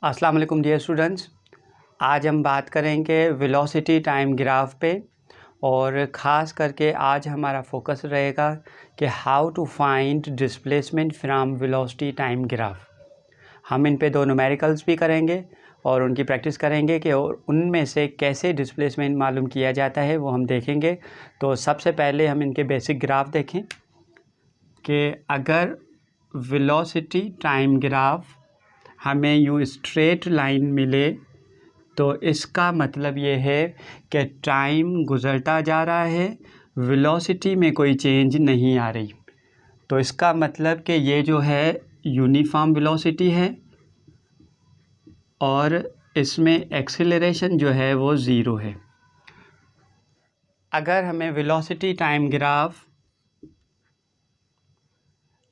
अस्सलाम वालेकुम dear students. आज हम बात करेंगे वेलोसिटी टाइम ग्राफ पे और ख़ास करके आज हमारा फोकस रहेगा कि how to find displacement from velocity time graph. हम इन पे दो न्यूमेरिकल्स भी करेंगे और उनकी प्रैक्टिस करेंगे कि उनमें से कैसे डिस्प्लेसमेंट मालूम किया जाता है वो हम देखेंगे। तो सबसे पहले हम इनके बेसिक ग्राफ देखें कि अगर वेलोसिटी टाइम ग्राफ हमें यूँ स्ट्रेट लाइन मिले तो इसका मतलब ये है कि टाइम गुज़रता जा रहा है, वेलोसिटी में कोई चेंज नहीं आ रही। तो इसका मतलब कि ये जो है यूनिफॉर्म वेलोसिटी है और इसमें एक्सेलरेशन जो है वो ज़ीरो है। अगर हमें वेलोसिटी टाइम ग्राफ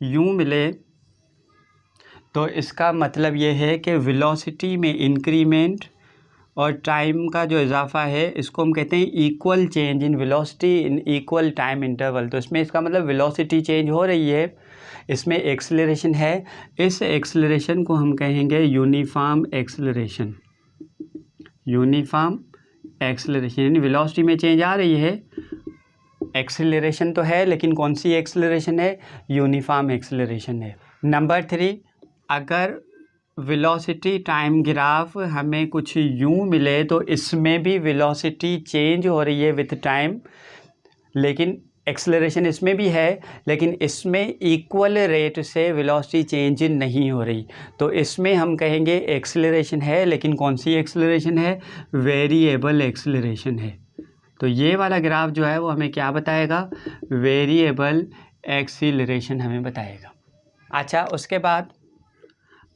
यूँ मिले तो इसका मतलब ये है कि वेलोसिटी में इंक्रीमेंट और टाइम का जो इजाफा है इसको हम कहते हैं equal change in velocity in equal time interval. तो इसमें इसका मतलब वेलोसिटी चेंज हो रही है, इसमें एक्सेलरेशन है, इस एक्सेलरेशन को हम कहेंगे यूनिफॉर्म एक्सेलरेशन। यूनिफॉर्म एक्सेलरेशन यानी वेलोसिटी में चेंज आ रही है, एक्सेलरेशन तो है लेकिन कौन सी एक्सेलरेशन है? यूनिफॉर्म एक्सेलरेशन है। नंबर 3, अगर वेलोसिटी टाइम ग्राफ हमें कुछ यूँ मिले तो इसमें भी वेलोसिटी चेंज हो रही है विथ टाइम, लेकिन एक्सेलरेशन इसमें भी है लेकिन इसमें इक्वल रेट से वेलोसिटी चेंज नहीं हो रही। तो इसमें हम कहेंगे एक्सेलरेशन है लेकिन कौन सी एक्सेलरेशन है? वेरिएबल एक्सेलरेशन है। तो ये वाला ग्राफ जो है वो हमें क्या बताएगा? वेरिएबल एक्सेलरेशन हमें बताएगा। अच्छा, उसके बाद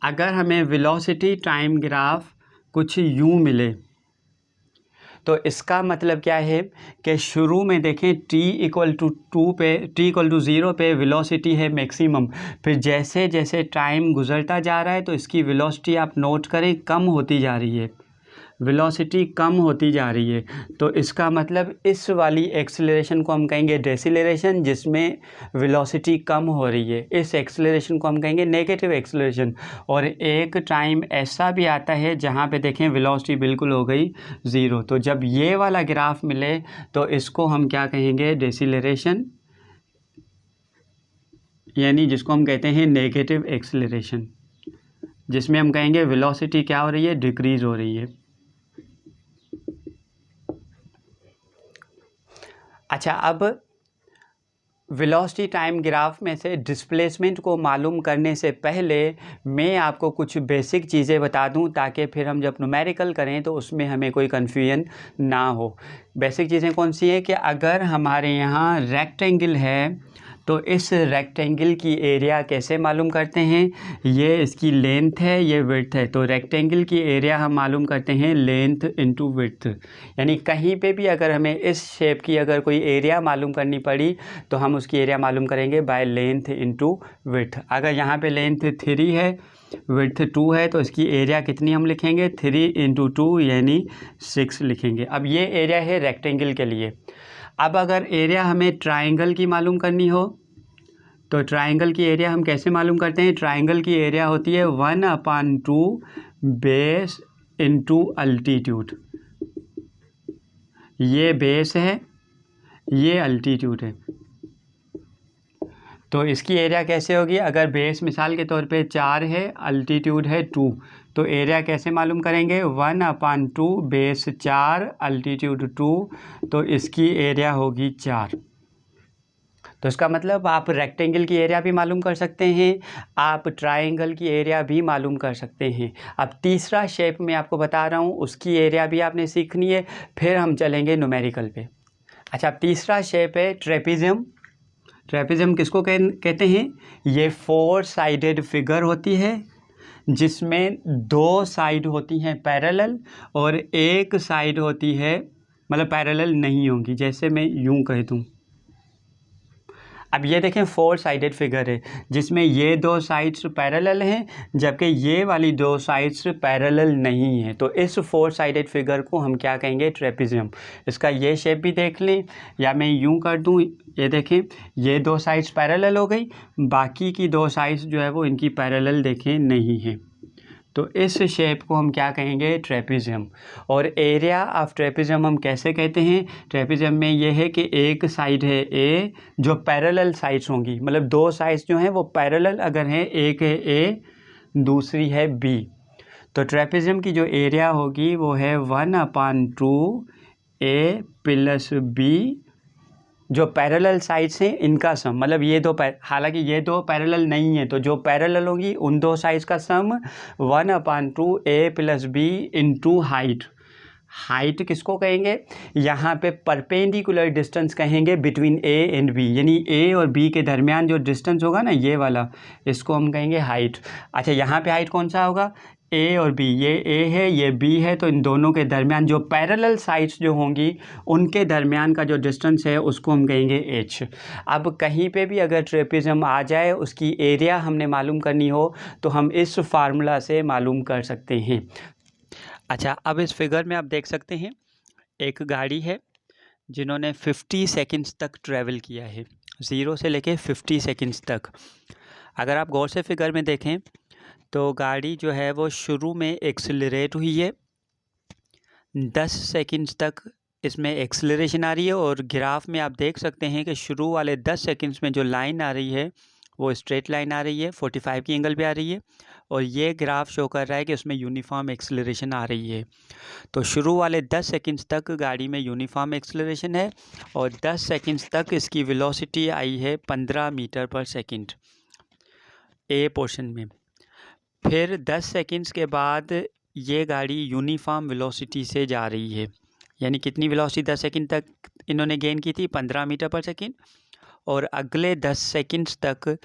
अगर हमें वेलोसिटी टाइम ग्राफ कुछ यूँ मिले तो इसका मतलब क्या है कि शुरू में देखें t=0 पे वेलोसिटी है मैक्सिमम, फिर जैसे जैसे टाइम गुज़रता जा रहा है तो इसकी वेलोसिटी आप नोट करें कम होती जा रही है, वेलोसिटी कम होती जा रही है। तो इसका मतलब इस वाली एक्सेलरेशन को हम कहेंगे डेसिलरेशन, जिसमें वेलोसिटी कम हो रही है। इस एक्सेलरेशन को हम कहेंगे नेगेटिव एक्सेलरेशन। और एक टाइम ऐसा भी आता है जहाँ पे देखें वेलोसिटी बिल्कुल हो गई ज़ीरो। तो जब ये वाला ग्राफ मिले तो इसको हम क्या कहेंगे? डेसिलरेशन, यानी जिसको हम कहते हैं नेगेटिव एक्सेलरेशन, जिसमें हम कहेंगे वेलोसिटी क्या हो रही है? डिक्रीज़ हो रही है। अच्छा, अब वेलोसिटी टाइम ग्राफ में से डिस्प्लेसमेंट को मालूम करने से पहले मैं आपको कुछ बेसिक चीज़ें बता दूं ताकि फिर हम जब न्यूमेरिकल करें तो उसमें हमें कोई कन्फ्यूजन ना हो। बेसिक चीज़ें कौन सी हैं कि अगर हमारे यहाँ रेक्टेंगल है तो इस रेक्टेंगल की एरिया कैसे मालूम करते हैं? ये इसकी लेंथ है, ये विड्थ है। तो रेक्टेंगल की एरिया हम मालूम करते हैं लेंथ इनटू विड्थ। यानी कहीं पे भी अगर हमें इस शेप की अगर कोई एरिया मालूम करनी पड़ी तो हम उसकी एरिया मालूम करेंगे बाय लेंथ इनटू विड्थ। अगर यहाँ पे लेंथ 3 है, विड्थ 2 है, तो इसकी एरिया कितनी हम लिखेंगे? 3 × 2 यानी 6 लिखेंगे। अब ये एरिया है रेक्टेंगल के लिए। अब अगर एरिया हमें ट्राइंगल की मालूम करनी हो तो ट्राइंगल की एरिया हम कैसे मालूम करते हैं? ट्राइंगल की एरिया होती है 1/2 बेस इनटू अल्टीट्यूड। ये बेस है, ये अल्टीट्यूड है। तो इसकी एरिया कैसे होगी? अगर बेस मिसाल के तौर पे 4 है, अल्टीट्यूड है 2, तो एरिया कैसे मालूम करेंगे? 1/2 बेस 4 अल्टीट्यूड 2, तो इसकी एरिया होगी 4। तो इसका मतलब आप रेक्टेंगल की एरिया भी मालूम कर सकते हैं, आप ट्राइंगल की एरिया भी मालूम कर सकते हैं। अब तीसरा शेप मैं आपको बता रहा हूँ, उसकी एरिया भी आपने सीखनी है, फिर हम चलेंगे न्यूमेरिकल पे। अच्छा, अब तीसरा शेप है ट्रेपेजियम। ट्रेपेजियम किसको कहते हैं? ये 4 साइडेड फिगर होती है जिसमें 2 साइड होती हैं पैरेलल और एक साइड होती है मतलब पैरेलल नहीं होंगी। जैसे मैं यूं कह दूं, अब ये देखें 4 साइडेड फिगर है जिसमें ये 2 साइड्स पैरेलल हैं जबकि ये वाली 2 साइड्स पैरेलल नहीं हैं। तो इस 4 साइडेड फिगर को हम क्या कहेंगे? ट्रेपेजियम। इसका ये शेप भी देख लें, या मैं यूं कर दूं, ये देखें ये 2 साइड्स पैरेलल हो गई, बाकी की 2 साइड्स जो है वो इनकी पैरेलल देखें नहीं हैं। तो इस शेप को हम क्या कहेंगे, ट्रेपेजियम। और एरिया ऑफ ट्रेपेजियम हम कैसे कहते हैं, ट्रेपेजियम में ये है कि एक साइड है ए जो पैरेलल साइड्स होंगी, मतलब दो साइड्स जो हैं वो पैरेलल अगर हैं, एक है ए दूसरी है बी, तो ट्रेपेजियम की जो एरिया होगी वो है 1/2 ए प्लस बी, जो पैरेलल साइड्स हैं इनका सम, मतलब ये दो हालांकि ये दो पैरेलल नहीं है, तो जो पैरेलल होगी उन दो साइड्स का sum 1/2 A plus B into height. Height किसको कहेंगे, यहाँ पे परपेंडिकुलर डिस्टेंस कहेंगे बिटवीन ए एंड बी, यानी ए और बी के दरमियान जो डिस्टेंस होगा ना ये वाला, इसको हम कहेंगे हाइट। अच्छा, यहाँ पे हाइट कौन सा होगा, ए और बी, ये ए है ये बी है, तो इन दोनों के दरमियान जो पैरेलल साइड्स जो होंगी उनके दरमियान का जो डिस्टेंस है उसको हम कहेंगे एच। अब कहीं पे भी अगर ट्रेपेजियम आ जाए, उसकी एरिया हमने मालूम करनी हो तो हम इस फार्मूला से मालूम कर सकते हैं। अच्छा, अब इस फिगर में आप देख सकते हैं एक गाड़ी है जिन्होंने 50 सेकंड्स तक ट्रैवल किया है, 0 से लेके 50 सेकंड्स तक। अगर आप गौर से फिगर में देखें तो गाड़ी जो है वो शुरू में एक्सेलरेट हुई है, 10 सेकंड्स तक इसमें एक्सेलरेशन आ रही है, और ग्राफ में आप देख सकते हैं कि शुरू वाले 10 सेकंड्स में जो लाइन आ रही है वो स्ट्रेट लाइन आ रही है, 45 की एंगल पे आ रही है, और ये ग्राफ शो कर रहा है कि उसमें यूनिफॉर्म एक्सेलरेशन आ रही है। तो शुरू वाले 10 सेकंड्स तक गाड़ी में यूनिफॉर्म एक्सेलरेशन है, और 10 सेकंड्स तक इसकी वेलोसिटी आई है 15 मीटर पर सेकंड ए पोर्शन में। फिर 10 सेकंड्स के बाद ये गाड़ी यूनिफॉर्म वेलोसिटी से जा रही है, यानी कितनी वेलोसिटी 10 सेकंड तक इन्होंने गेन की थी, 15 मीटर पर सेकंड, और अगले 10 सेकंड्स तक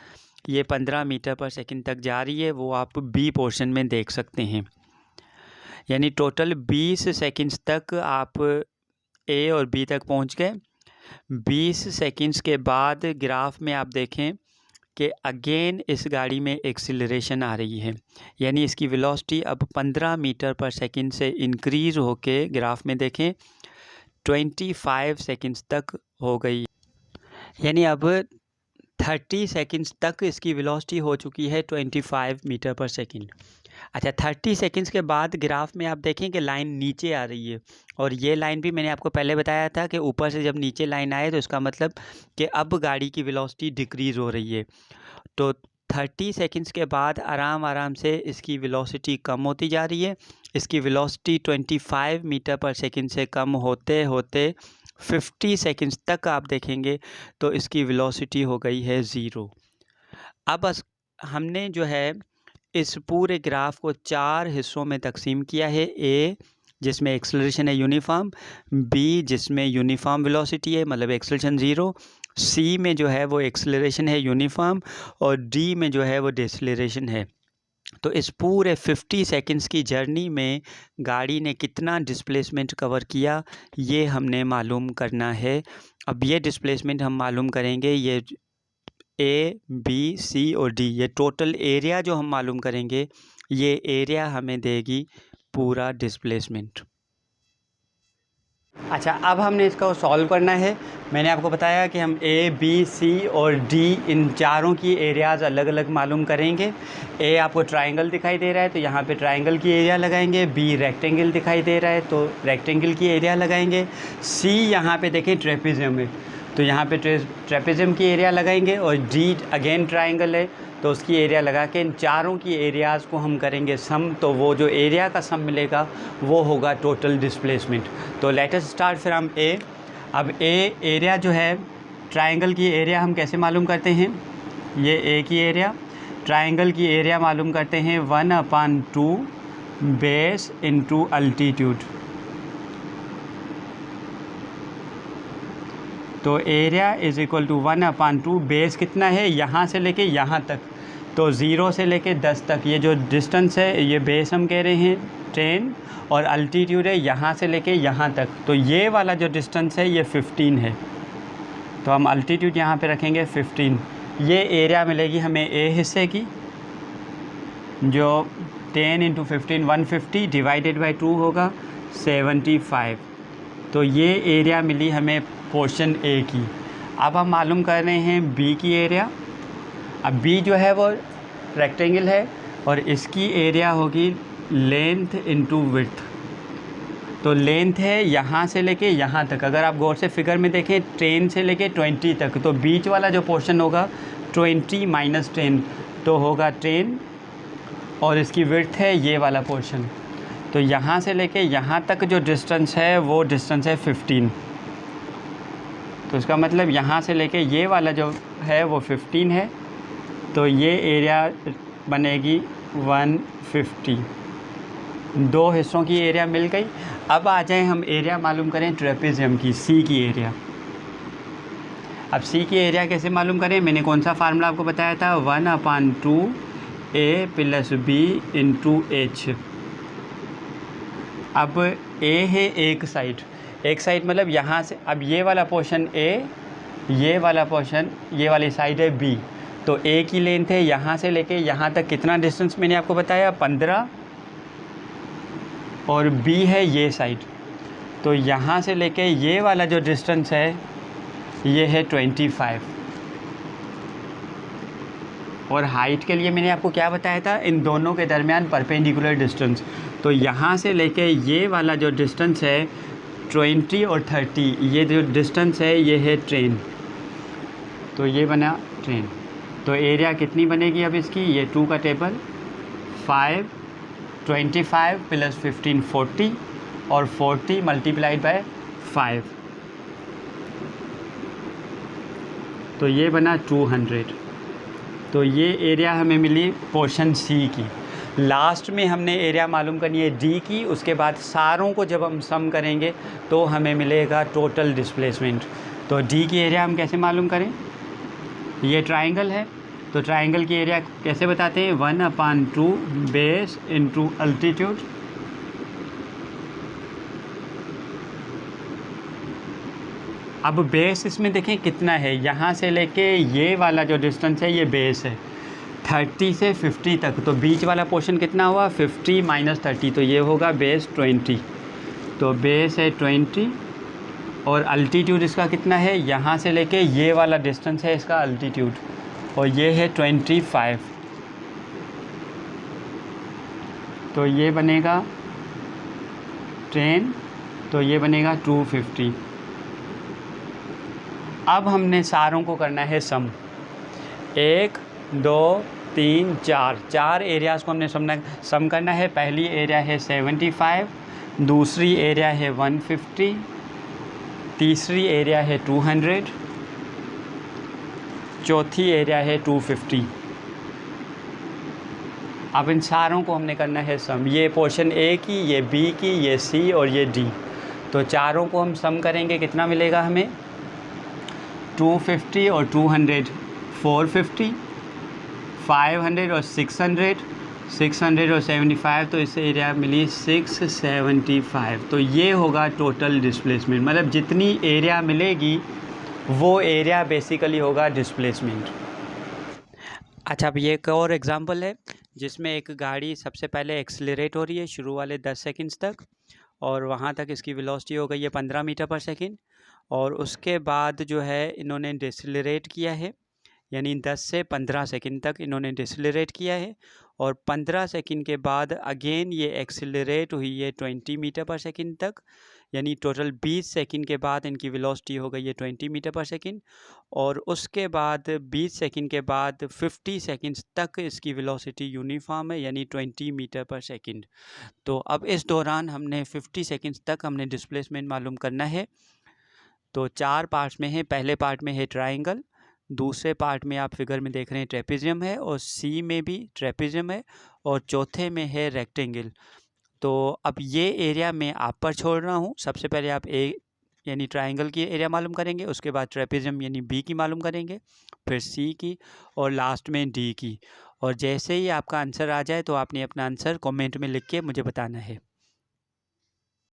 ये 15 मीटर पर सेकंड तक जा रही है, वो आप बी पोर्शन में देख सकते हैं। यानी टोटल 20 सेकंड्स तक आप ए और बी तक पहुंच गए। 20 सेकंड्स के बाद ग्राफ में आप देखें कि अगेन इस गाड़ी में एक्सीलरेशन आ रही है, यानी इसकी वेलोसिटी अब 15 मीटर पर सेकंड से इंक्रीज़ होके ग्राफ में देखें 25 सेकंड्स तक हो गई, यानी अब 30 सेकंड्स तक इसकी वेलोसिटी हो चुकी है 25 मीटर पर सेकंड। अच्छा, 30 सेकंड्स के बाद ग्राफ में आप देखें कि लाइन नीचे आ रही है, और ये लाइन भी मैंने आपको पहले बताया था कि ऊपर से जब नीचे लाइन आए तो इसका मतलब कि अब गाड़ी की वेलोसिटी डिक्रीज़ हो रही है। तो 30 सेकंड्स के बाद आराम से इसकी वेलोसिटी कम होती जा रही है। इसकी वेलोसिटी 25 मीटर पर सेकंड से कम होते होते 50 सेकंड्स तक आप देखेंगे तो इसकी वेलोसिटी हो गई है 0। अब हमने जो है इस पूरे ग्राफ को 4 हिस्सों में तकसीम किया है। ए जिसमें एक्सेलरेशन है यूनिफॉर्म, बी जिसमें यूनिफॉर्म वेलोसिटी है मतलब एक्सेलरेशन 0, सी में जो है वो एक्सेलरेशन है यूनिफॉर्म, और डी में जो है वो डिसलेरेशन है। तो इस पूरे 50 सेकंड्स की जर्नी में गाड़ी ने कितना डिस्प्लेसमेंट कवर किया ये हमने मालूम करना है। अब ये डिस्प्लेसमेंट हम मालूम करेंगे, ये ए बी सी और डी, ये टोटल एरिया जो हम मालूम करेंगे ये एरिया हमें देगी पूरा डिस्प्लेसमेंट। अच्छा, अब हमने इसको सॉल्व करना है। मैंने आपको बताया कि हम ए बी सी और डी इन चारों की एरियाज़ अलग अलग मालूम करेंगे। ए आपको ट्रायंगल दिखाई दे रहा है तो यहाँ पे ट्रायंगल की एरिया लगाएंगे, बी रेक्टेंगल दिखाई दे रहा है तो रेक्टेंगल की एरिया लगाएंगे, सी यहाँ पे देखें ट्रेपेजियम है तो यहाँ पे ट्रेपेजियम की एरिया लगाएंगे, और डी अगेन ट्रायंगल है तो उसकी एरिया लगा के इन चारों की एरियाज़ को हम करेंगे सम, तो वो जो एरिया का सम मिलेगा वो होगा टोटल डिस्प्लेसमेंट। तो लेट अस स्टार्ट फ्रॉम ए। अब ए एरिया जो है ट्रायंगल की एरिया हम कैसे मालूम करते हैं, ये ए की एरिया, ट्रायंगल की एरिया मालूम करते हैं 1/2 बेस इंटू अल्टीट्यूड। तो area is equal to 1/2, base कितना है यहाँ से लेके यहाँ तक, तो 0 से लेके 10 तक ये जो डिस्टेंस है ये बेस हम कह रहे हैं 10, और अल्टीट्यूड है यहाँ से लेके यहाँ तक, तो ये वाला जो डिस्टेंस है ये 15 है, तो हम अल्टीट्यूड यहाँ पे रखेंगे 15। ये एरिया मिलेगी हमें ए हिस्से की जो 10 × 15 150 डिवाइडेड बाई 2 होगा 75, तो ये एरिया मिली हमें पोर्शन ए की। अब हम मालूम कर रहे हैं बी की एरिया। अब बी जो है वो रेक्टेंगल है और इसकी एरिया होगी लेंथ इंटू विड्थ। तो लेंथ है यहाँ से लेके यहाँ तक, अगर आप गौर से फिगर में देखें ट्रेन से लेके 20 तक, तो बीच वाला जो पोर्शन होगा 20 माइनस 10 तो होगा ट्रेन, और इसकी विड्थ है ये वाला पोर्शन। तो यहाँ से लेके यहाँ तक जो डिस्टेंस है वो डिस्टेंस है 15। तो इसका मतलब यहाँ से लेके ये वाला जो है वो 15 है, तो ये एरिया बनेगी 150। दो हिस्सों की एरिया मिल गई। अब आ जाए हम एरिया मालूम करें ट्रेपेजियम की, सी की एरिया। अब सी की एरिया कैसे मालूम करें, मैंने कौन सा फार्मूला आपको बताया था, 1/2 A + B × H। अब A है एक साइड मतलब यहाँ से, अब ये वाला पोर्शन A, ये वाला पोर्शन, ये वाली साइड है B। तो A की लेंथ है यहाँ से लेके यहाँ तक कितना डिस्टेंस मैंने आपको बताया 15, और B है ये साइड। तो यहाँ से लेके ये वाला जो डिस्टेंस है ये है 25। और हाइट के लिए मैंने आपको क्या बताया था, इन दोनों के दरमियान परपेंडिकुलर डिस्टेंस। तो यहाँ से लेके ये वाला जो डिस्टेंस है 20 और 30, ये जो डिस्टेंस है ये है ट्रेन। तो ये बना ट्रेन। तो एरिया कितनी बनेगी अब इसकी, ये 2 का टेबल, 5, 25 + 15 40, और 40 × 5, तो ये बना 200। तो ये एरिया हमें मिली पोर्शन सी की। लास्ट में हमने एरिया मालूम करनी है डी की, उसके बाद सारों को जब हम सम करेंगे तो हमें मिलेगा टोटल डिस्प्लेसमेंट। तो डी की एरिया हम कैसे मालूम करें, ये ट्राइंगल है, तो ट्राइंगल की एरिया कैसे बताते हैं, 1/2 बेस इंटू अल्टीट्यूड। अब बेस इसमें देखें कितना है, यहाँ से लेके ये वाला जो डिस्टेंस है ये बेस है 30 से 50 तक। तो बीच वाला पोर्शन कितना हुआ 50 - 30, तो ये होगा बेस 20। तो बेस है 20, और अल्टीट्यूड इसका कितना है, यहाँ से लेके ये वाला डिस्टेंस है इसका अल्टीट्यूड, और ये है 25। तो ये बनेगा 10, तो ये बनेगा 250। अब हमने सारों को करना है सम, 1 2 3 4 एरियाज़ को हमने सम करना है। पहली एरिया है 75, दूसरी एरिया है 150, तीसरी एरिया है 200, चौथी एरिया है 250। अब इन सारों को हमने करना है सम, ये पोर्शन ए की, ये बी की, ये सी और ये डी। तो चारों को हम सम करेंगे, कितना मिलेगा हमें, 250 और 200 450, 500 और 600, 600 और 75, तो इससे एरिया मिली 675। तो ये होगा टोटल डिस्प्लेसमेंट, मतलब जितनी एरिया मिलेगी वो एरिया बेसिकली होगा डिस्प्लेसमेंट। अच्छा, अब ये एक और एग्जांपल है जिसमें एक गाड़ी सबसे पहले एक्सेलरेट हो रही है शुरू वाले 10 सेकंड्स तक, और वहाँ तक इसकी वेलोसिटी हो गई है 15 मीटर पर सेकंड, और उसके बाद जो है इन्होंने डिसेलरेट किया है, यानी 10 से 15 सेकंड तक इन्होंने डिसेलरेट किया है, और 15 सेकंड के बाद अगेन ये एक्सेलरेट हुई है 20 मीटर पर सेकंड तक, यानी टोटल 20 सेकंड के बाद इनकी वेलोसिटी हो गई है 20 मीटर पर सेकंड, और उसके बाद 20 सेकंड के बाद 50 सेकंड्स तक इसकी वेलोसिटी यूनिफॉर्म है, यानी 20 मीटर पर सेकंड। तो अब इस दौरान हमने 50 सेकंड्स तक हमने डिस्प्लेसमेंट मालूम करना है। तो 4 पार्ट्स में है, पहले पार्ट में है ट्राइंगल, दूसरे पार्ट में आप फिगर में देख रहे हैं ट्रेपेजियम है, और सी में भी ट्रेपेजियम है, और चौथे में है रेक्टेंगल। तो अब ये एरिया मैं आप पर छोड़ रहा हूँ। सबसे पहले आप ए यानी ट्राइंगल की एरिया मालूम करेंगे, उसके बाद ट्रेपेजियम यानी बी की मालूम करेंगे, फिर सी की, और लास्ट में डी की। और जैसे ही आपका आंसर आ जाए तो आपने अपना आंसर कमेंट में लिख के मुझे बताना है।